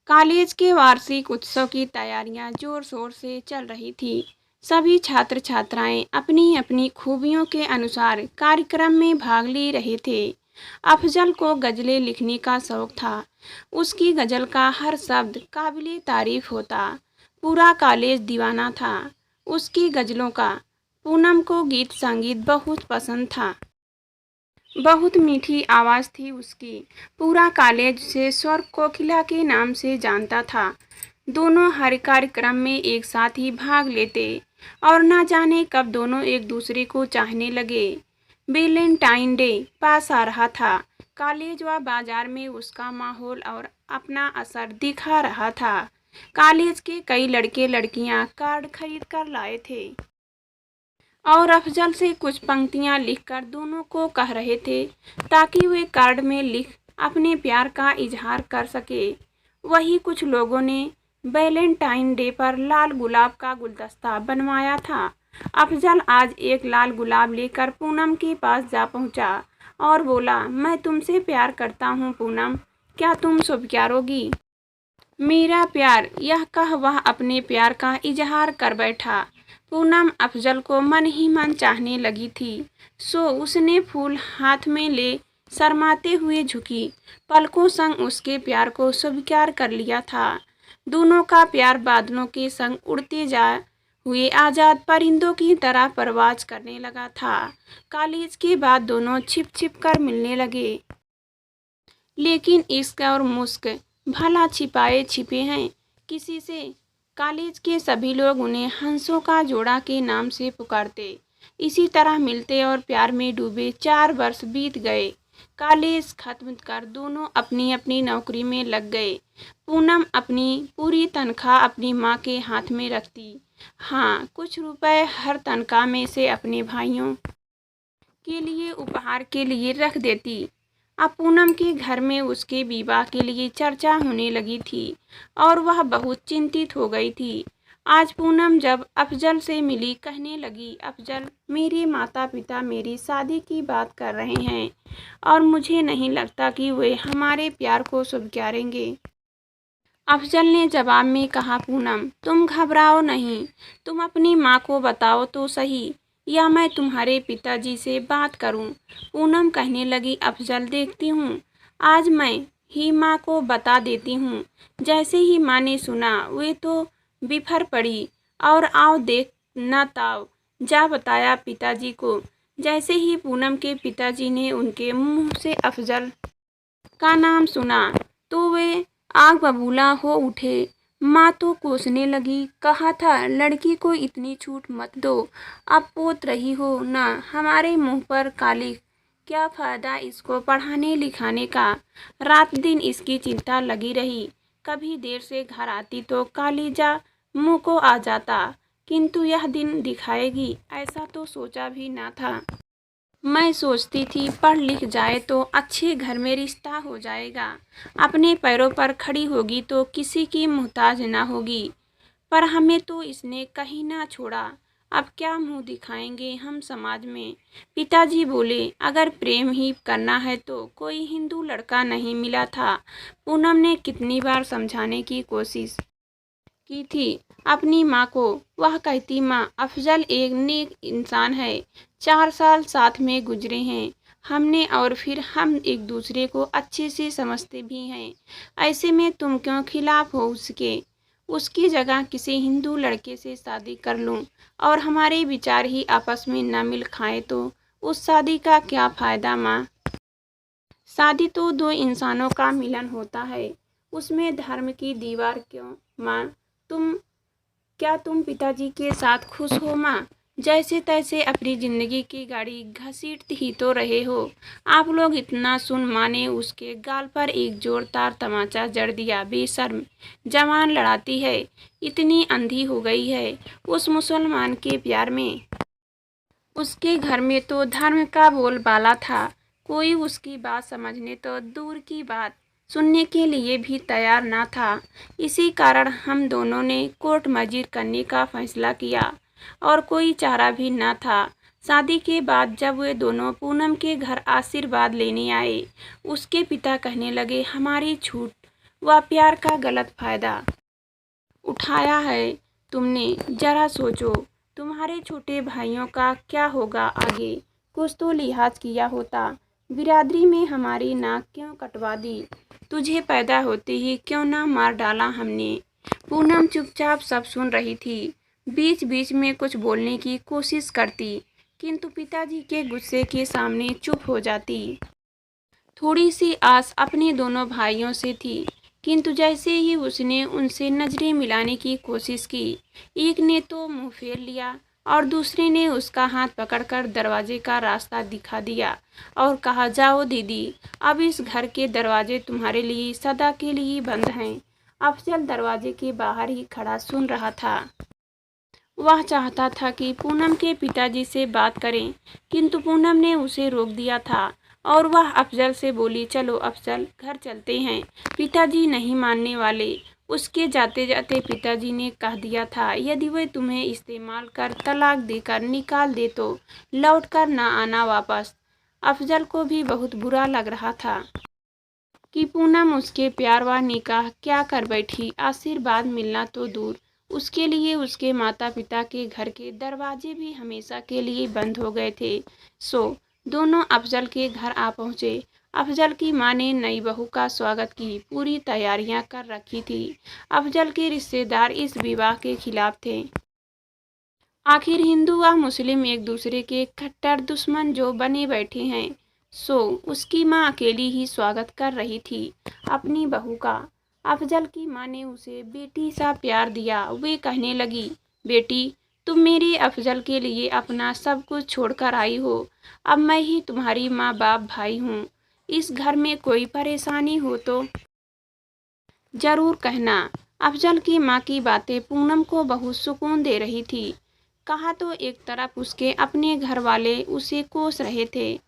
College के वार्षिक उत्सव की तैयारियां जोर शोर से चल रही थी। सभी छात्र छात्राएं अपनी अपनी खूबियों के अनुसार कार्यक्रम में भाग ले रहे थे। अफजल को गजलें लिखने का शौक था। उसकी गजल का हर शब्द काबिले तारीफ होता। पूरा कॉलेज दीवाना था उसकी गजलों का। पूनम को गीत संगीत बहुत पसंद था। बहुत मीठी आवाज़ थी उसकी। पूरा कॉलेज से स्वर कोकिला के नाम से जानता था। दोनों हर कार्यक्रम में एक साथ ही भाग लेते और ना जाने कब दोनों एक दूसरे को चाहने लगे। वैलेंटाइन डे पास आ रहा था। कॉलेज व बाजार में उसका माहौल और अपना असर दिखा रहा था। कॉलेज के कई लड़के लड़कियां कार्ड खरीद कर लाए थे और अफजल से कुछ पंक्तियां लिखकर दोनों को कह रहे थे ताकि वे कार्ड में लिख अपने प्यार का इजहार कर सके। वही कुछ लोगों ने वैलेंटाइन डे पर लाल गुलाब का गुलदस्ता बनवाया था। अफजल आज एक लाल गुलाब लेकर पूनम के पास जा पहुंचा और बोला, मैं तुमसे प्यार करता हूं पूनम, क्या तुम स्वीकारोगी मेरा प्यार। यह कह वह अपने प्यार का इजहार कर बैठा। पूनम अफजल को मन ही मन चाहने लगी थी, सो उसने फूल हाथ में ले शर्माते हुए झुकी। पलकों संग उसके प्यार को स्वीकार कर लिया था। दोनों का प्यार बादलों के संग उड़ते जा हुए आज़ाद परिंदों की तरह परवाज करने लगा था। कॉलेज के बाद दोनों छिप छिप कर मिलने लगे, लेकिन इश्क और मुश्क भला छिपाए छिपे हैं किसी से। कॉलेज के सभी लोग उन्हें हंसों का जोड़ा के नाम से पुकारते। इसी तरह मिलते और प्यार में डूबे 4 वर्ष बीत गए। कॉलेज खत्म कर दोनों अपनी अपनी नौकरी में लग गए। पूनम अपनी पूरी तनख्वाह अपनी माँ के हाथ में रखती। हाँ, कुछ रुपए हर तनख्वाह में से अपने भाइयों के लिए उपहार के लिए रख देती। अब पूनम के घर में उसके विवाह के लिए चर्चा होने लगी थी और वह बहुत चिंतित हो गई थी। आज पूनम जब अफजल से मिली कहने लगी, अफजल, मेरे माता पिता मेरी शादी की बात कर रहे हैं और मुझे नहीं लगता कि वे हमारे प्यार को स्वीकारेंगे। अफजल ने जवाब में कहा, पूनम तुम घबराओ नहीं, तुम अपनी माँ को बताओ तो सही, या मैं तुम्हारे पिताजी से बात करूं। पूनम कहने लगी, अफजल देखती हूँ, आज मैं ही माँ को बता देती हूँ। जैसे ही माँ ने सुना वे तो बिफर पड़ी और आओ देख न ताओ, जा बताया पिताजी को। जैसे ही पूनम के पिताजी ने उनके मुंह से अफजल का नाम सुना तो वे आग बबूला हो उठे। माँ तो कोसने लगी, कहा था लड़की को इतनी छूट मत दो, अब पोत रही हो ना हमारे मुंह पर काली, क्या फ़ायदा इसको पढ़ाने लिखाने का। रात दिन इसकी चिंता लगी रही। कभी देर से घर आती तो कालीजा मुँह को आ जाता, किंतु यह दिन दिखाएगी ऐसा तो सोचा भी ना था। मैं सोचती थी पढ़ लिख जाए तो अच्छे घर में रिश्ता हो जाएगा, अपने पैरों पर खड़ी होगी तो किसी की मोहताज ना होगी, पर हमें तो इसने कहीं ना छोड़ा। अब क्या मुंह दिखाएंगे हम समाज में। पिताजी बोले, अगर प्रेम ही करना है तो कोई हिंदू लड़का नहीं मिला था। पूनम ने कितनी बार समझाने की कोशिश की थी अपनी माँ को। वह कहती, माँ अफजल एक नेक इंसान है, 4 साल साथ में गुजरे हैं हमने और फिर हम एक दूसरे को अच्छे से समझते भी हैं। ऐसे में तुम क्यों खिलाफ हो उसके। उसकी जगह किसी हिंदू लड़के से शादी कर लूँ और हमारे विचार ही आपस में न मिल खाए तो उस शादी का क्या फ़ायदा माँ। शादी तो 2 इंसानों का मिलन होता है, उसमें धर्म की दीवार क्यों माँ। तुम पिताजी के साथ खुश हो माँ। जैसे तैसे अपनी ज़िंदगी की गाड़ी घसीट ही तो रहे हो। आप लोग इतना सुन माँ ने उसके गाल पर एक जोरदार तमाचा जड़ दिया। बेशर्म, जवान लड़ाती है, इतनी अंधी हो गई है उस मुसलमान के प्यार में। उसके घर में तो धर्म का बोलबाला था, कोई उसकी बात समझने तो दूर की बात सुनने के लिए भी तैयार ना था। इसी कारण हम दोनों ने कोर्ट मर्जी करने का फैसला किया और कोई चारा भी ना था। शादी के बाद जब वे दोनों पूनम के घर आशीर्वाद लेने आए, उसके पिता कहने लगे, हमारी छूट वह प्यार का गलत फायदा उठाया है तुमने। जरा सोचो, तुम्हारे छोटे भाइयों का क्या होगा आगे। कुछ तो लिहाज किया होता। बिरादरी में हमारी नाक क्यों कटवा दी। तुझे पैदा होते ही क्यों ना मार डाला हमने। पूनम चुपचाप सब सुन रही थी। बीच बीच में कुछ बोलने की कोशिश करती, किंतु पिताजी के गुस्से के सामने चुप हो जाती। थोड़ी सी आस अपने दोनों भाइयों से थी, किंतु जैसे ही उसने उनसे नजरें मिलाने की कोशिश की, एक ने तो मुंह फेर लिया और दूसरे ने उसका हाथ पकड़कर दरवाजे का रास्ता दिखा दिया और कहा, जाओ दीदी, अब इस घर के दरवाजे तुम्हारे लिए सदा के लिए बंद हैं। अफजल दरवाजे के बाहर ही खड़ा सुन रहा था। वह चाहता था कि पूनम के पिताजी से बात करें, किंतु पूनम ने उसे रोक दिया था और वह अफजल से बोली, चलो अफजल, घर चलते हैं। पिताजी नहीं मानने वाले। उसके जाते जाते पिताजी ने कह दिया था, यदि वे तुम्हें इस्तेमाल कर तलाक देकर निकाल दे तो लौट कर ना आना वापस। अफजल को भी बहुत बुरा लग रहा था कि पूनम उसके प्यार व निकाह क्या कर बैठी। आशीर्वाद मिलना तो दूर, उसके लिए उसके माता पिता के घर के दरवाजे भी हमेशा के लिए बंद हो गए थे। सो दोनों अफजल के घर आ पहुँचे। अफजल की मां ने नई बहू का स्वागत की पूरी तैयारियां कर रखी थी। अफजल के रिश्तेदार इस विवाह के खिलाफ थे। आखिर हिंदू व मुस्लिम एक दूसरे के कट्टर दुश्मन जो बने बैठे हैं। सो उसकी मां अकेली ही स्वागत कर रही थी अपनी बहू का। अफजल की मां ने उसे बेटी सा प्यार दिया। वे कहने लगी, बेटी, तुम मेरे अफजल के लिए अपना सब कुछ छोड़कर आई हो। अब मैं ही तुम्हारी माँ बाप भाई हूँ। इस घर में कोई परेशानी हो तो जरूर कहना। अफजल की माँ की बातें पूनम को बहुत सुकून दे रही थी। कहा तो एक तरफ उसके अपने घर वाले उसे कोस रहे थे,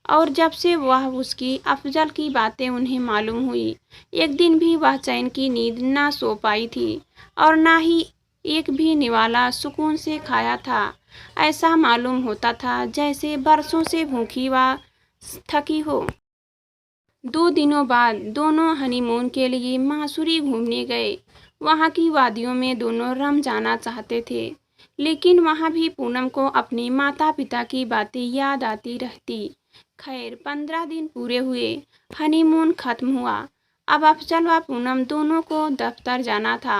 और जब से वह उसकी अफजल की बातें उन्हें मालूम हुई, एक दिन भी वह चैन की नींद ना सो पाई थी और ना ही एक भी निवाला सुकून से खाया था। ऐसा मालूम होता था जैसे बरसों से भूखी व थकी हो। 2 दिनों बाद दोनों हनीमून के लिए मासूरी घूमने गए। वहाँ की वादियों में दोनों रम जाना चाहते थे, लेकिन वहाँ भी पूनम को अपने माता पिता की बातें याद आती रहती। खैर 15 दिन पूरे हुए, हनीमून खत्म हुआ। अब अफजल व पूनम दोनों को दफ्तर जाना था।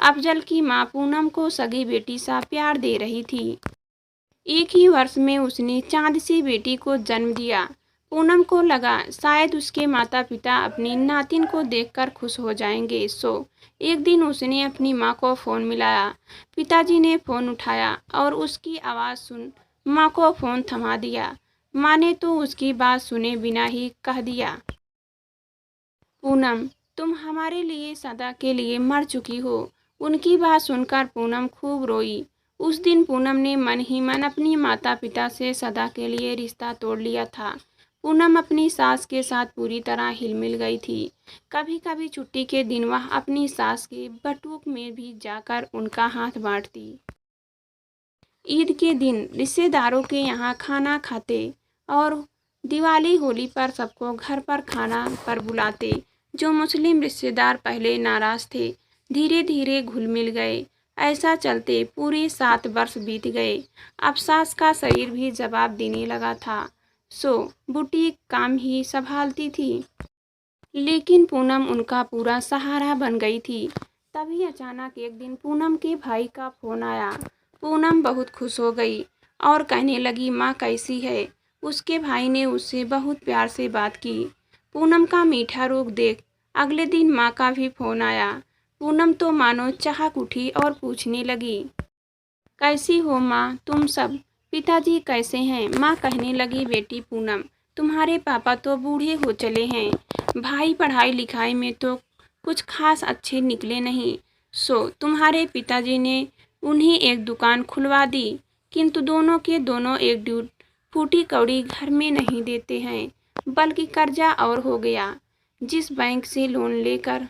अफजल की माँ पूनम को सगी बेटी सा प्यार दे रही थी। एक ही वर्ष में उसने चांद सी बेटी को जन्म दिया। पूनम को लगा शायद उसके माता पिता अपनी नातिन को देखकर खुश हो जाएंगे। सो एक दिन उसने अपनी माँ को फ़ोन मिलाया। पिताजी ने फ़ोन उठाया और उसकी आवाज़ सुन माँ को फ़ोन थमा दिया। माँ ने तो उसकी बात सुने बिना ही कह दिया, पूनम, तुम हमारे लिए सदा के लिए मर चुकी हो। उनकी बात सुनकर पूनम खूब रोई। उस दिन पूनम ने मन ही मन अपनी माता पिता से सदा के लिए रिश्ता तोड़ लिया था। पूनम अपनी सास के साथ पूरी तरह हिलमिल गई थी। कभी कभी छुट्टी के दिन वह अपनी सास के बटुक में भी जाकर उनका हाथ बांटती। ईद के दिन रिश्तेदारों के यहाँ खाना खाते और दिवाली होली पर सबको घर पर खाना पर बुलाते। जो मुस्लिम रिश्तेदार पहले नाराज थे, धीरे धीरे घुल मिल गए। ऐसा चलते पूरे 7 वर्ष बीत गए। अब सास का शरीर भी जवाब देने लगा था। सो बुटीक काम ही संभालती थी, लेकिन पूनम उनका पूरा सहारा बन गई थी। तभी अचानक एक दिन पूनम के भाई का फोन आया। पूनम बहुत खुश हो गई और कहने लगी, माँ कैसी है। उसके भाई ने उससे बहुत प्यार से बात की। पूनम का मीठा रूप देख अगले दिन माँ का भी फोन आया। पूनम तो मानो चहक उठी और पूछने लगी, कैसी हो माँ तुम सब। पिताजी कैसे हैं। माँ कहने लगी, बेटी पूनम, तुम्हारे पापा तो बूढ़े हो चले हैं। भाई पढ़ाई लिखाई में तो कुछ खास अच्छे निकले नहीं। सो तुम्हारे पिताजी ने उन्हें एक दुकान खुलवा दी, किंतु दोनों के दोनों एक फूटी कौड़ी घर में नहीं देते हैं, बल्कि कर्जा और हो गया। जिस बैंक से लोन लेकर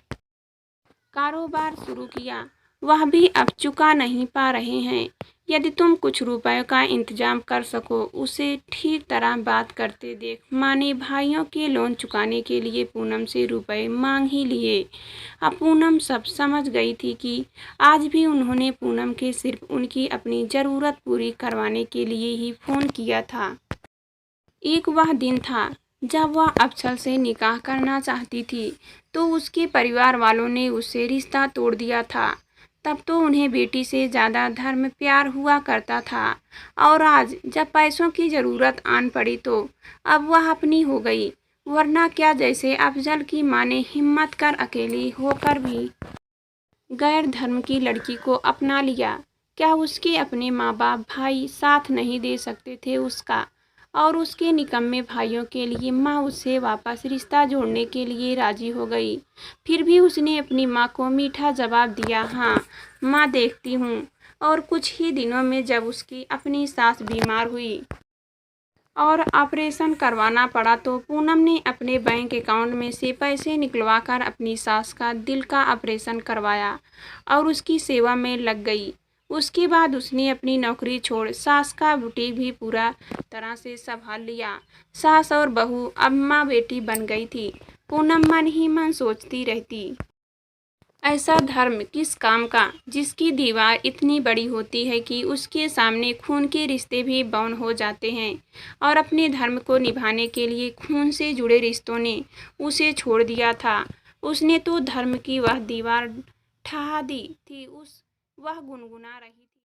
कारोबार शुरू किया वह भी अब चुका नहीं पा रहे हैं। यदि तुम कुछ रुपयों का इंतजाम कर सको। उसे ठीक तरह बात करते देख माँ ने भाइयों के लोन चुकाने के लिए पूनम से रुपए मांग ही लिए। अब पूनम सब समझ गई थी कि आज भी उन्होंने पूनम के सिर्फ उनकी अपनी ज़रूरत पूरी करवाने के लिए ही फ़ोन किया था। एक वह दिन था जब वह अफजल से निकाह करना चाहती थी, तो उसके परिवार वालों ने उससे रिश्ता तोड़ दिया था। तब तो उन्हें बेटी से ज़्यादा धर्म प्यार हुआ करता था, और आज जब पैसों की ज़रूरत आन पड़ी तो अब वह अपनी हो गई। वरना क्या, जैसे अफजल की माँ ने हिम्मत कर अकेली होकर भी गैर धर्म की लड़की को अपना लिया, क्या उसके अपने माँ बाप भाई साथ नहीं दे सकते थे उसका? और उसके निकम्मे भाइयों के लिए माँ उससे वापस रिश्ता जोड़ने के लिए राजी हो गई। फिर भी उसने अपनी माँ को मीठा जवाब दिया, हाँ माँ देखती हूँ। और कुछ ही दिनों में जब उसकी अपनी सास बीमार हुई और ऑपरेशन करवाना पड़ा, तो पूनम ने अपने बैंक अकाउंट में से पैसे निकलवाकर अपनी सास का दिल का ऑपरेशन करवाया और उसकी सेवा में लग गई। उसके बाद उसने अपनी नौकरी छोड़ सास का बुटीक भी पूरा तरह से संभाल लिया। सास और बहू अब माँ बेटी बन गई थी। पूनम मन ही मन सोचती रहती, ऐसा धर्म किस काम का जिसकी दीवार इतनी बड़ी होती है कि उसके सामने खून के रिश्ते भी बौन हो जाते हैं। और अपने धर्म को निभाने के लिए खून से जुड़े रिश्तों ने उसे छोड़ दिया था। उसने तो धर्म की वह दीवार ढहा दी थी। वह गुनगुना रही थी।